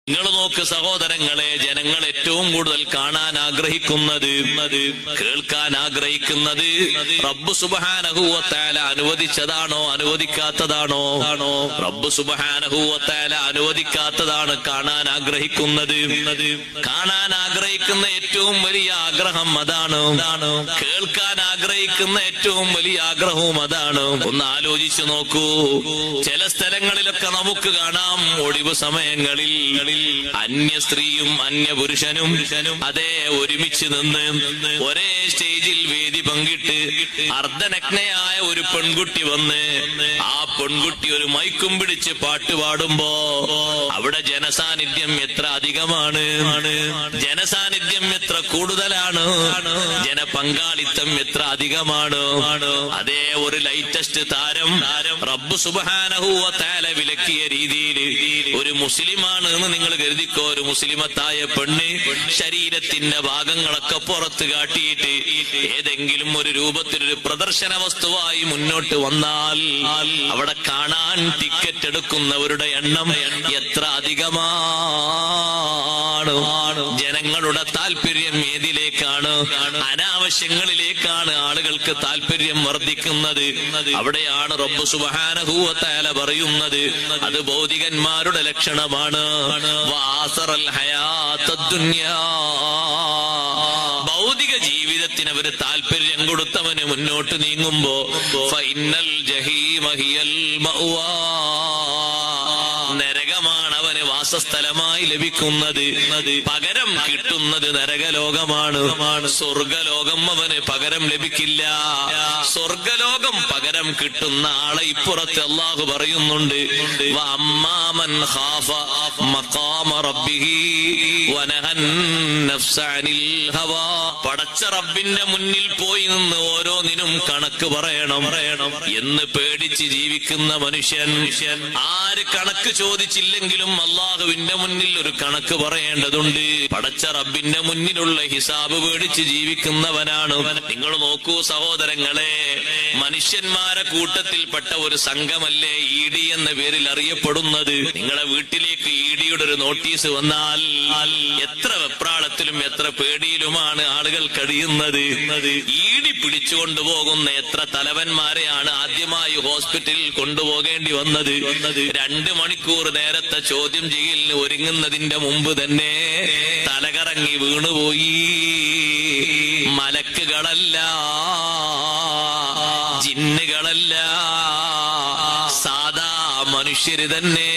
നിങ്ങൾ നോക്ക് സഹോദരങ്ങളെ, ജനങ്ങൾ ഏറ്റവും കൂടുതൽ കാണാൻ ആഗ്രഹിക്കുന്നത്, കേൾക്കാൻ ആഗ്രഹിക്കുന്നത് റബ്ബ് സുബ്ഹാനഹു വ തആല അനുവദിച്ചതാണോ അനുവദിക്കാത്തതാണോ? റബ്ബ് സുബ്ഹാനഹു വ തആല അനുവദിക്കാത്തതാണ് കാണാൻ ആഗ്രഹിക്കുന്നത്. കാണാൻ ആഗ്രഹിക്കുന്ന ഏറ്റവും വലിയ ആഗ്രഹം അതാണ്. കേൾക്കാൻ ആഗ്രഹിക്കുന്ന ഏറ്റവും വലിയ ആഗ്രഹവും അതാണ്. ഒന്ന് ആലോചിച്ചു നോക്കൂ. ചില സ്ഥലങ്ങളിലൊക്കെ നമുക്ക് കാണാം, ഒഴിവ് സമയങ്ങളിൽ അന്യ സ്ത്രീയും അന്യ പുരുഷനും അതേ ഒരുമിച്ച് നിന്ന് ഒരേ സ്റ്റേജിൽ വേദി പങ്കിട്ട് അർദ്ധനഗ്നയായ ഒരു പെൺകുട്ടി വന്ന് ആ പെൺകുട്ടി ഒരു മൈക്കും പിടിച്ച് പാട്ട് പാടുമ്പോ അവിടെ ജനസാന്നിധ്യം എത്ര അധികമാണ്, ജനസാന്നിധ്യം എത്ര കൂടുതലാണ്, ജനപങ്കാളിത്തം എത്ര അധികമാണ്. അതേ ഒരു ലൈറ്റസ്റ്റ് താരം റബ്ബ് സുബ്ഹാനഹു വ തആല വിലക്കിയ രീതിയിൽ ഒരു മുസ്ലിമാണ് എന്ന് നിങ്ങൾ കരുതിക്കോ. ഒരു മുസ്ലിമത്തായ പെണ്ണ് ശരീരത്തിന്റെ ഭാഗങ്ങളൊക്കെ പുറത്ത് കാട്ടിയിട്ട് ഏതെങ്കിലും ഒരു രൂപത്തിലൊരു പ്രദർശന വസ്തുവായി മുന്നോട്ട് വന്നാൽ അവിടെ കാണാൻ ടിക്കറ്റ് എടുക്കുന്നവരുടെ എണ്ണം എത്ര അധികമാണ്. ജനങ്ങളുടെ താല്പര്യം ഏതിലേക്കാണ്? അനാവശ്യങ്ങളിലേക്കാണ് ആളുകൾക്ക് താല്പര്യം വർദ്ധിക്കുന്നത്. അവിടെയാണ് റബ്ബ് സുബ്ഹാനഹു വ തആല പറയുന്നത്, അത് ഭൗതികന്മാരുടെ ലക്ഷണമാണ്. വആസറൽ ഹയാത്തദ് ദുനിയാ, ഭൗതിക ജീവിതത്തിന് അവര് താല്പര്യം കൊടുത്തവന് മുന്നോട്ട് നീങ്ങുമ്പോ ഫഇന്നൽ ജഹീമ ഹിയൽ മഅ്വാ, നരകമാണ് അവന് വാസസ്ഥലമായി ലഭിക്കുന്നത്. പകരം കിട്ടുന്നത് നരകലോകമാണ്. സ്വർഗലോകം അവന് പകരം ലഭിക്കില്ല. സ്വർഗലോകം പകരം കിട്ടുന്ന ആളെ ഇപ്പുറത്ത് അല്ലാഹു പറയുന്നുണ്ട്, വഅമ്മാമൻ ഖാഫ മഖാമ റബ്ബിഹി വനഹൻ നഫ്സ അനിൽ ഹവാ, പടച്ച റബ്ബിന്റെ മുന്നിൽ പോയി നിന്ന് ഓരോന്നിനും കണക്ക് പറയണം എന്ന് പേടിച്ച് ജീവിക്കുന്ന മനുഷ്യൻ, ആര് കണക്ക് ചോദിച്ചില്ലെങ്കിലും അള്ളാഹുവിന്റെ മുന്നിൽ ഒരു കണക്ക് പറയേണ്ടതുണ്ട്. പടച്ച റബ്ബിന്റെ മുന്നിലുള്ള ഹിസാബ് പേടിച്ച് ജീവിക്കുന്നവനാണ്. നിങ്ങൾ നോക്കൂ സഹോദരങ്ങളെ, മനുഷ്യന്മാരെ കൂട്ടത്തിൽപ്പെട്ട ഒരു സംഘമല്ലേ ED എന്ന പേരിൽ അറിയപ്പെടുന്നത്. നിങ്ങളെ വീട്ടിലേക്ക് EDയുടെ ഒരു നോട്ടീസ് വന്നാൽ എത്ര വെപ്രാളത്തിലും എത്ര പേടിയിലുമാണ് ആളുകൾ കഴിയുന്നത്. ED പിടിച്ചുകൊണ്ടുപോകുന്ന എത്ര തലവന്മാരെയാണ് ആദ്യമായി ഹോസ്പിറ്റലിൽ കൊണ്ടുപോകേണ്ടി വന്നത്. 2 മണിക്കൂർ നേരത്തെ ചോദ്യം ചെയ്യലിന് ഒരുങ്ങുന്നതിന്റെ മുമ്പ് തന്നെ തലകറങ്ങി വീണുപോയി. മലക്കുകളല്ല, ജിന്നുകളല്ല, സാധാ മനുഷ്യര് തന്നെ.